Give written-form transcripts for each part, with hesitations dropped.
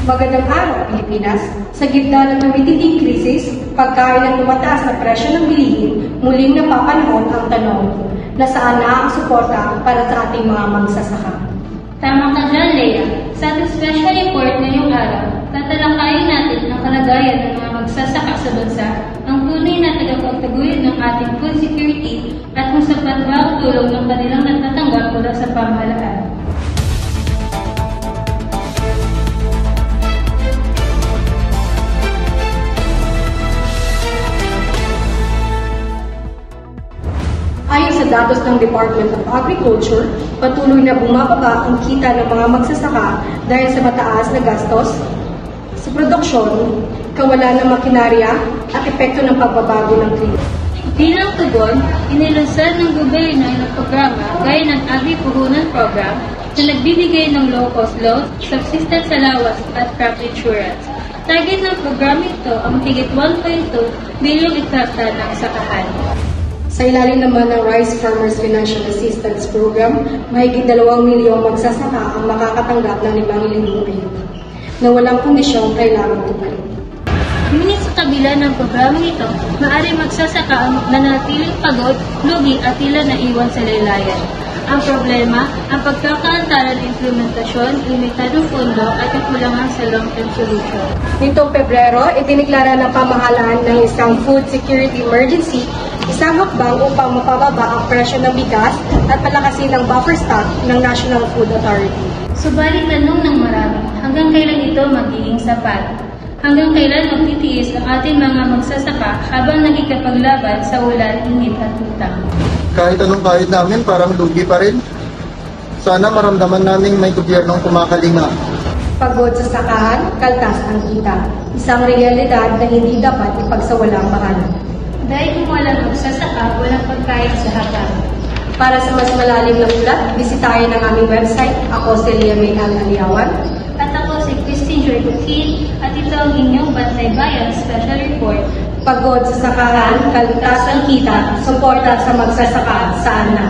Magandang araw, Pilipinas. Sa gitna ng tumitinding krisis, pagkain ng tumataas na presyo ng bilihin, muling napapanahon ang tanong, nasaan na ang suporta para sa ating mga magsasaka? Tama ka dyan, Leia. Sa ating special report ngayong araw, tatalakayin natin ang kalagayan ng mga magsasaka sa bansa, ang tunay na tagapagtaguyod ng ating food security at kung sapat ba ang tulong ng kanilang natatanggap mula sa pamahalaan. Ayon sa datos ng Department of Agriculture, patuloy na bumababa ang kita ng mga magsasaka dahil sa mataas na gastos sa produksyon, kawalan ng makinarya at epekto ng pagbabago ng klima. Bilang tugon, inilunsad ng gobyerno ng programa gaya ng Agri-Puhunan Program na nagbibigay ng low-cost loans, subsistence allowance at crop insurance. Target ng programa ito ang higit 1.2 bilyong ikalta ng sakahan. Sa ilalim naman ng Rice Farmers Financial Assistance Program, mahigit 2 milyong magsasaka ang makakatanggap ng 5,000 ayuda na walang kondisyong kailangan tuparin. Ngunit sa kabila ng programang ito, maaari magsasaka ang nanatiling pagod, lugi at tila naiwan sa laylayan. Ang problema, ang pagkakaantala ng implementasyon, limitadong pondo at kakulangan sa long-term solution. Nitong Pebrero, itineklara ng pamahalaan ng isang food security emergency, isang hakbang upang mapababa ang presyo ng bigas at palakasin ang buffer stock ng National Food Authority. Subalit tanong ng marami, hanggang kailan ito magiging sapat? Hanggang kailan magtitiis ang ating mga magsasaka habang nakikipaglaban sa ulan, init at utang? Kahit anong kahit namin, parang lugi pa rin. Sana maramdaman namin may gobyernong kumakalinga. Pagod sa sakahan, kaltas ang kita. Isang realidad na hindi dapat ipagsawalang bahala. Dahil kung walang magsasaka, walang pagkain sa hapag. Para sa mas malalim na ulat, bisitahin ang aming website. Ako si Lia May Aliawan. At ako si Christine Jordutin at ito ang inyong Bantay Bayan Special Report. Pagod sa sakahan, kaltas ang kita, suporta sa magsasaka, saan na?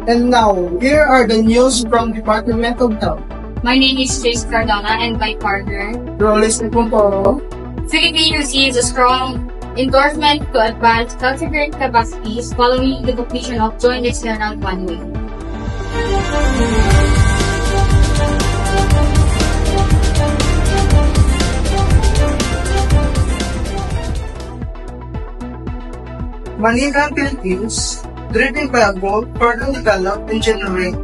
And now, here are the news from Department of Health. My name is Jace Cardona and my partner, Rolis Pumporo. Philippine receives a strong endorsement to advance health security capacities following the completion of Joint External Planning. Manila, Philippines, driven by a goal further develop engineering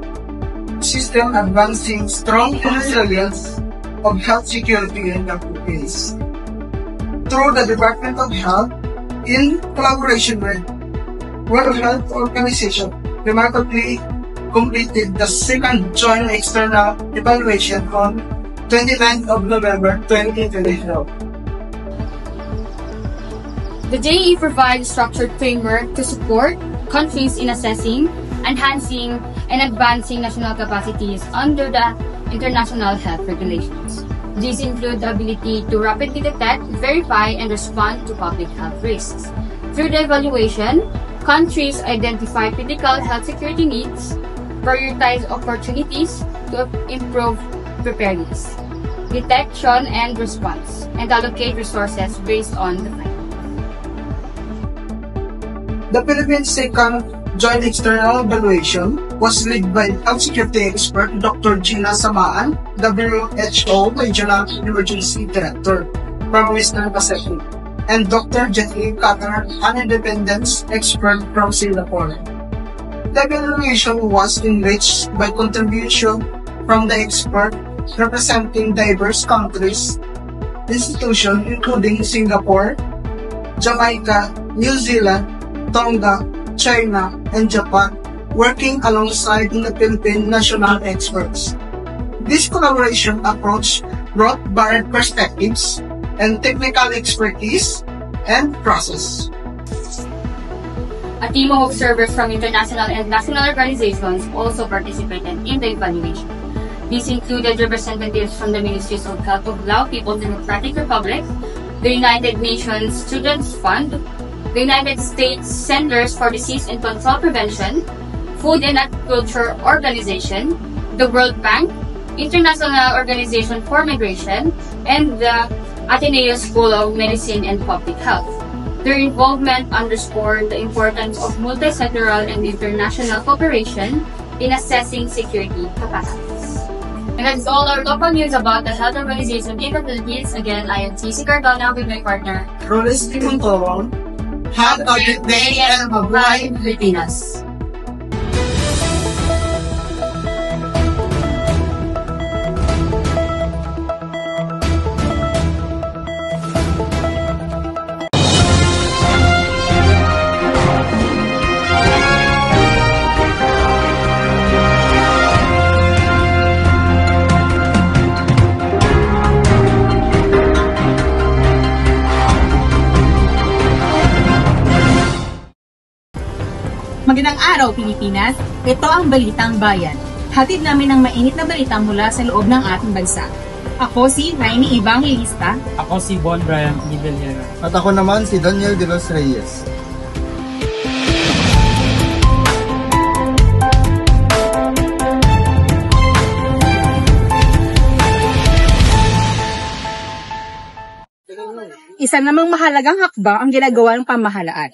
system advancing strong resilience of health security in the Philippines. Through the Department of Health, in collaboration with World Health Organization, remarkably completed the second joint external evaluation on 29th of November 2022. The JE provides a structured framework to support countries in assessing, enhancing, and advancing national capacities under the international health regulations. These include the ability to rapidly detect, verify, and respond to public health risks. Through the evaluation, countries identify critical health security needs, prioritize opportunities to improve preparedness, detection and response, and allocate resources based on the fact. The Philippines' second joint external evaluation was led by health security expert Dr. Gina Samaan, WHO Regional Emergency Director from Western Pacific, and Dr. Jackie Qatar, an independent expert from Singapore. The evaluation was enriched by contribution from the expert representing diverse countries, institutions including Singapore, Jamaica, New Zealand, Tonga, China, and Japan, working alongside the Philippine national experts. This collaboration approach brought varied perspectives and technical expertise and process. A team of observers from international and national organizations also participated in the evaluation. These included representatives from the Ministries of Health of Lao People's Democratic Republic, the United Nations Children's Fund, the United States Centers for Disease and Control Prevention, Food and Agriculture Organization, the World Bank, International Organization for Migration, and the Ateneo School of Medicine and Public Health. Their involvement underscored the importance of multilateral and international cooperation in assessing security capacities. And that's all our local news about the health organization in the Philippines. Again, I am TC Cardona with my partner, Roles Timontorong. Have a good day and mabuhay Pilipinas! Magandang araw, Pilipinas! Ito ang Balitang Bayan. Hatid namin ang mainit na balita mula sa loob ng ating bansa. Ako si Rainy Evangelista. Ako si Bon Brian Ivelhera. At ako naman si Daniel de los Reyes. Isa namang mahalagang hakbang ang ginagawa ng pamahalaan.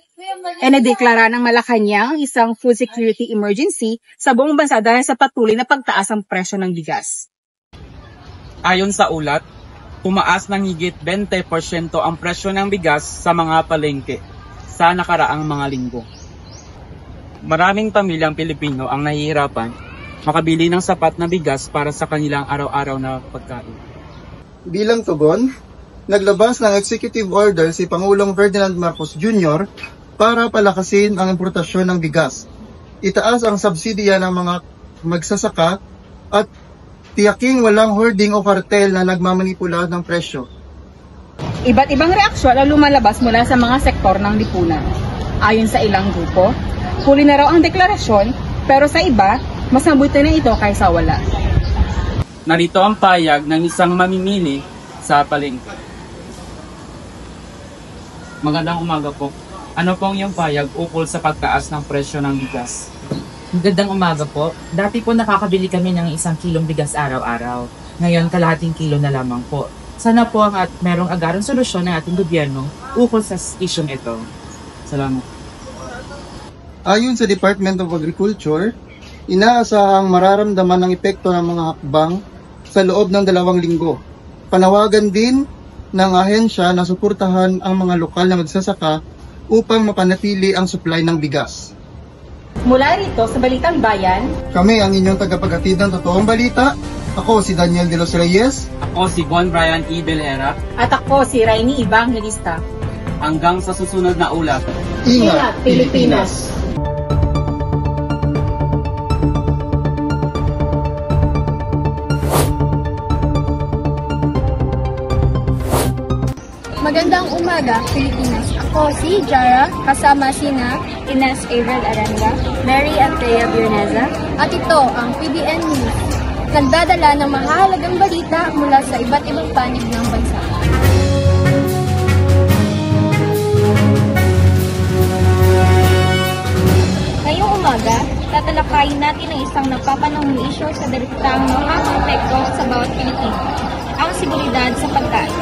Nadeklara ng Malacanang ang isang food security emergency sa buong bansa dahil sa patuloy na pagtaas ng presyo ng bigas. Ayon sa ulat, tumaas ng higit 20% ang presyo ng bigas sa mga palengke sa nakaraang mga linggo. Maraming pamilyang Pilipino ang nahihirapan makabili ng sapat na bigas para sa kanilang araw-araw na pagkain. Bilang tugon, naglabas ng executive order si Pangulong Ferdinand Marcos Jr. para palakasin ang importasyon ng bigas. Itaas ang subsidiya ng mga magsasaka at tiyaking walang hoarding o kartel na nagmamanipula ng presyo. Iba't ibang reaksyon ang lumalabas mula sa mga sektor ng lipunan. Ayon sa ilang grupo, huli na raw ang deklarasyon, pero sa iba, mas mabuti na ito kaysa wala. Narito ang payag ng isang mamimili sa palengke. Magandang umaga po. Ano pong yung payag ukol sa pagtaas ng presyo ng bigas? Magandang umaga po. Dati po nakakabili kami ng 1 kilong bigas araw-araw. Ngayon, kalahating kilo na lamang po. Sana po merong agarang solusyon ng ating gobyerno ukol sa isyong ito. Salamat. Ayon sa Department of Agriculture, inaasahang mararamdaman ang epekto ng mga hakbang sa loob ng 2 linggo. Panawagan din ng ahensya na suportahan ang mga lokal na magsasaka upang mapanatili ang supply ng bigas. Mula rito sa Balitang Bayan, Kami ang inyong tagapaghatid ng totoong balita. Ako si Daniel de los Reyes. Ako si Bon Brian Ivelhera. at ako si Rainy Evangelista. Hanggang sa susunod na ulat. Ingat, Pilipinas! Magandang umaga, Pilipinas. Ako si Jara, kasama sina Ines Avril Aranda, Mary Antea Bioneza, at ito ang PBN News. Nagdadala ng mahalagang balita mula sa iba't ibang panig ng bansa. Ngayong umaga, tatalakayin natin ang isang napapanahong issue sa direktang makaka-apekto sa bawat Pilipino, ang seguridad sa pagkain.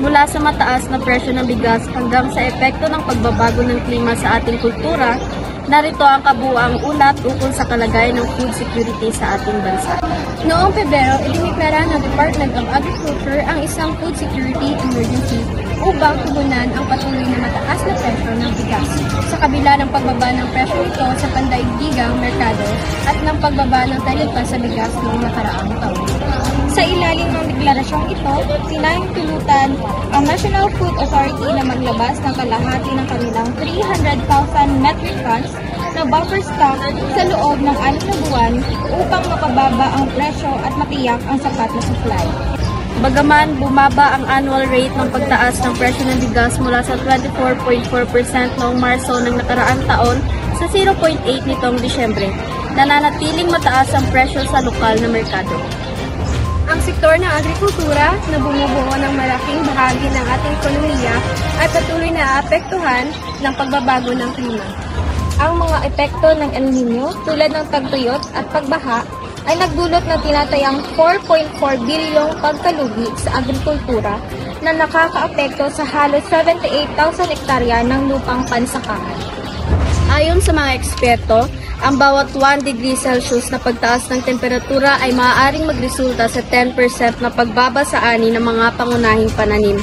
Mula sa mataas na presyo ng bigas hanggang sa epekto ng pagbabago ng klima sa ating kultura, narito ang kabuuang ulat ukol sa kalagayan ng food security sa ating bansa. Noong Pebrero, idiniklara ng Department of Agriculture ang isang food security emergency upang tugunan ang patuloy na mataas na presyo ng bigas. Sa kabila ng pagbaba ng presyo ito sa pandaigdigang merkado at ng pagbaba ng taripa sa bigas noong nakaraang taon. Sa ilalim ng deklarasyong ito, tinayang tulutan ang National Food Authority na maglabas ng kalahati ng kanilang 300,000 metric tons na buffer stock sa loob ng 6 na buwan upang mapababa ang presyo at matiyak ang sapat na supply. Bagaman bumaba ang annual rate ng pagtaas ng presyo ng bigas mula sa 24.4% noong Marso ng nakaraang taon sa 0.8 nitong Disyembre, nananatiling mataas ang presyo sa lokal na merkado. Ang sektor ng agrikultura na bumubuo ng malaking bahagi ng ating ekonomiya ay patuloy na aapektuhan ng pagbabago ng klima. Ang mga epekto ng El Nino tulad ng tagtuyot at pagbaha ay nagdulot ng tinatayang 4.4 bilyong pagkalugi sa agrikultura na nakakaapekto sa halos 78,000 hektarya ng lupang pansakahan. Ayon sa mga eksperto, ang bawat 1 degree Celsius na pagtaas ng temperatura ay maaaring magresulta sa 10% na pagbaba sa ani ng mga pangunahing pananim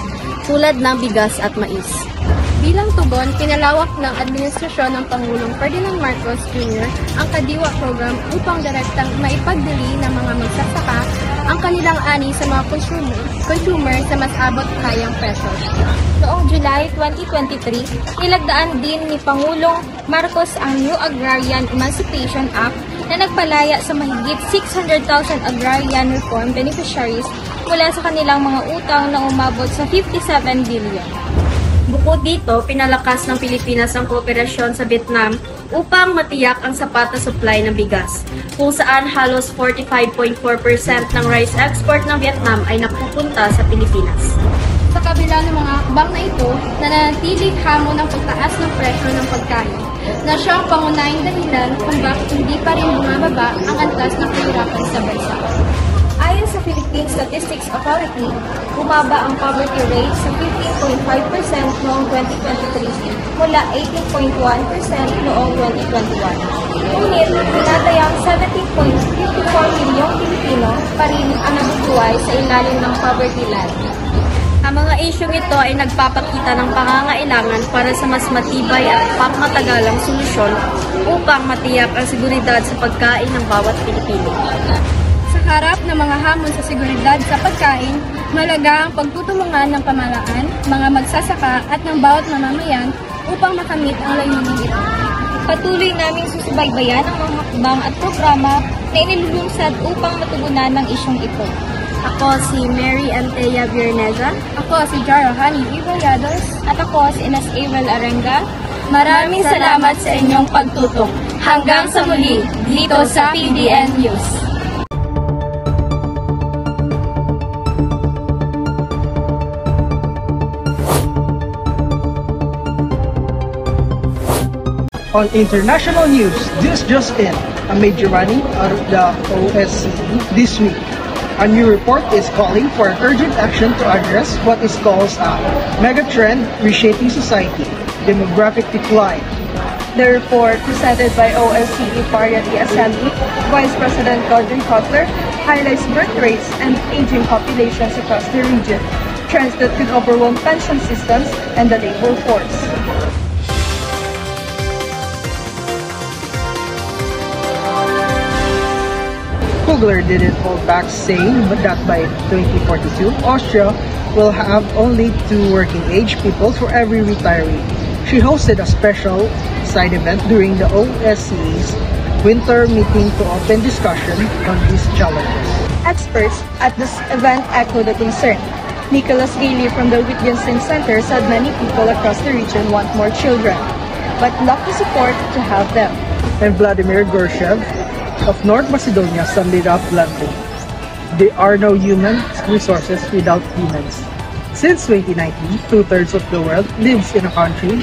tulad ng bigas at mais. Bilang tugon, pinalawak ng administrasyon ng Pangulong Ferdinand Marcos Jr. ang Kadiwa Program upang direktang maipagdili ng mga magsasaka ang kanilang ani sa mga consumer sa mas abot kayang presyo. Noong July 2023, nilagdaan din ni Pangulong Marcos ang New Agrarian Emancipation Act na nagpalaya sa mahigit 600,000 agrarian reform beneficiaries mula sa kanilang mga utang na umabot sa 57 billion. Bukod dito, pinalakas ng Pilipinas ang kooperasyon sa Vietnam upang matiyak ang sapat na supply ng bigas, kung saan halos 45.4% ng rice export ng Vietnam ay napupunta sa Pilipinas. Sa kabila ng mga hakbang na ito, nananatiling hamon ng pagtaas ng presyo ng pagkain, na siyang pangunahing dahilan kung bakit hindi pa rin bumababa ang antas ng kahirapan sa bansa. Ayon sa Philippine Statistics Authority, bumaba ang poverty rate sa 15.5% noong 2023 mula 18.1% noong 2021. Ngunit, tinatayang 17.54 milyong Pilipino pa rin ang nabubuhay sa ilalim ng poverty line. Ang mga isyong ito ay nagpapakita ng pangangailangan para sa mas matibay at pangmatagalang solusyon upang matiyak ang seguridad sa pagkain ng bawat Pilipino. Sa harap ng mga hamon sa seguridad sa pagkain, malaga ang pagtutulungan ng pamahalaan, mga magsasaka at ng bawat mamamayan upang makamit ang layunin ito. Patuloy naming susubaybayan ang mga hakbang at programa na inilulunsad upang matugunan ng isyong ito. Ako si Mary Antea Vierneza. Ako si Jara Hani Ibayados. At ako si Ines Avril Arenga. Maraming salamat sa inyong pagtutok. Hanggang sa muli, dito sa PDN News. On international news, this just in, a major running out of the OSCE this week. A new report is calling for urgent action to address what is called a megatrend reshaping society, demographic decline. The report presented by OSCE Parity Assembly, Vice President Godwin Cutler, highlights birth rates and aging populations across the region, trends that could overwhelm pension systems and the labor force. Kugler didn't hold back saying that by 2042, Austria will have only 2 working-age people for every retiree. She hosted a special side event during the OSCE's winter meeting to open discussion on these challenges. Experts at this event echoed the concern. Nicholas Gailey from the Wittgenstein Center said many people across the region want more children, but lack the support to have them. And Vladimir Gorshev of North Macedonia summed it up bluntly. There are no human resources without humans. Since 2019, 2/3 of the world lives in a country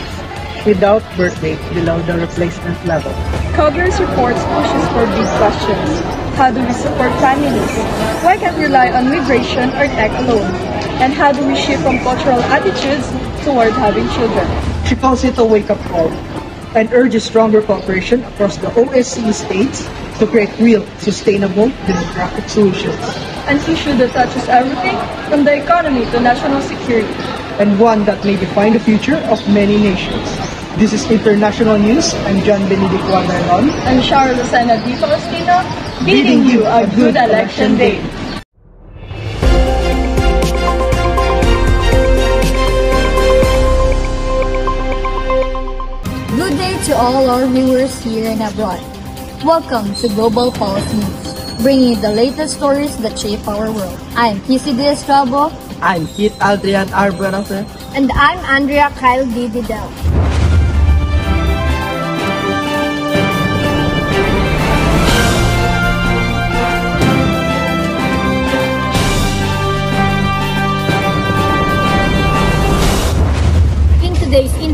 without birth rate below the replacement level. Kugler's report pushes for big questions. How do we support families? Why can't we rely on migration or tech alone? And how do we shift from cultural attitudes toward having children? She calls it a wake-up call and urges stronger cooperation across the OSCE states to create real, sustainable demographic solutions. An issue that touches everything from the economy to national security. And one that may define the future of many nations. This is International News. I'm John Benedict Wanderlon. I'm Shara Lucena Di Faustino, bidding you a good election day. Good day to all our viewers here and abroad. Welcome to Global Pulse News, bringing you the latest stories that shape our world. I'm Kissy D. Estrabo. I'm Kit Adrian Arborough. And I'm Andrea Kyle D. Didel.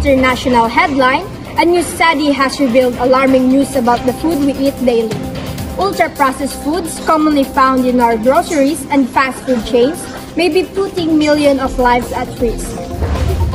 international headline, a new study has revealed alarming news about the food we eat daily. Ultra-processed foods commonly found in our groceries and fast food chains may be putting millions of lives at risk.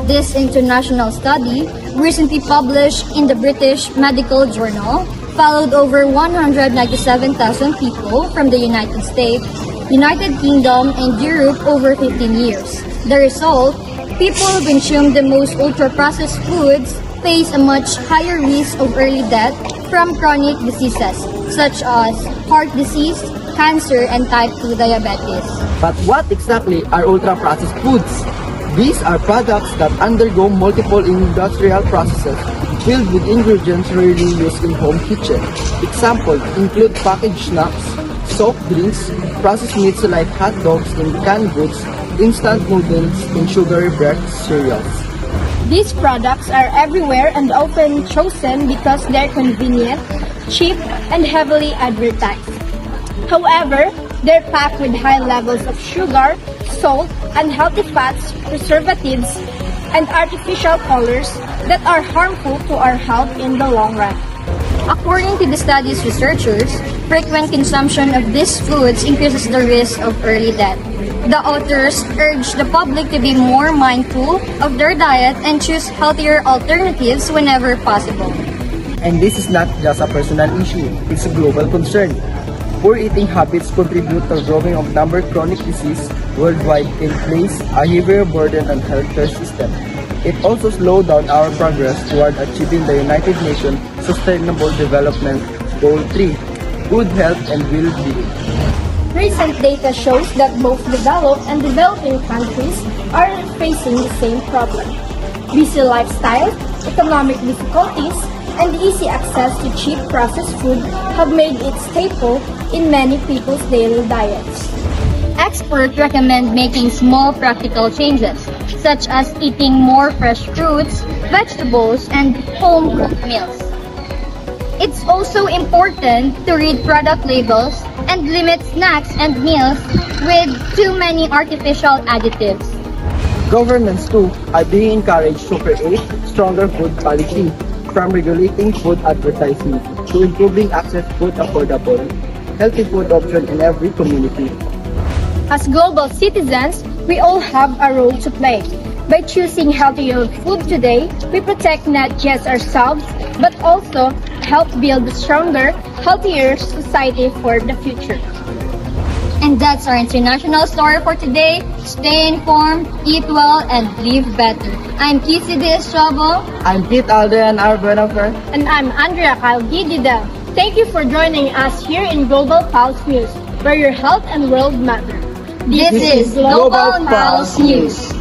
This international study, recently published in the British Medical Journal, followed over 197,000 people from the United States, United Kingdom, and Europe over 15 years. The result, people who consume the most ultra-processed foods face a much higher risk of early death from chronic diseases such as heart disease, cancer, and type 2 diabetes. But what exactly are ultra-processed foods? These are products that undergo multiple industrial processes filled with ingredients rarely used in home kitchen. Examples include packaged snacks, soft drinks, processed meats like hot dogs and canned goods, instant noodles, and sugary-bread cereals. These products are everywhere and often chosen because they're convenient, cheap, and heavily advertised. However, they're packed with high levels of sugar, salt, unhealthy fats, preservatives, and artificial colors that are harmful to our health in the long run. According to the study's researchers, frequent consumption of these foods increases the risk of early death. The authors urge the public to be more mindful of their diet and choose healthier alternatives whenever possible. And this is not just a personal issue, it's a global concern. Poor eating habits contribute to the growing of number of chronic disease worldwide and place a heavier burden on healthcare system. It also slows down our progress toward achieving the United Nations Sustainable Development Goal 3, good health and well-being. Recent data shows that both developed and developing countries are facing the same problem. Busy lifestyles, economic difficulties, and easy access to cheap processed food have made it staple in many people's daily diets. Experts recommend making small practical changes, such as eating more fresh fruits, vegetables, and home-cooked meals. It's also important to read product labels and limit snacks and meals with too many artificial additives. Governments too are being encouraged to create stronger food policy, from regulating food advertising to improving access to food affordable, healthy food options in every community. As global citizens, we all have a role to play. By choosing healthier food today, we protect not just ourselves, but also help build a stronger, healthier society for the future. And that's our international story for today. Stay informed, eat well, and live better. I'm Kissy Estrabo. I'm Kit Adrian Arbenofer. And I'm Andrea Calgidida. Thank you for joining us here in Global Pulse News, where your health and world matter. This is Global Pulse News.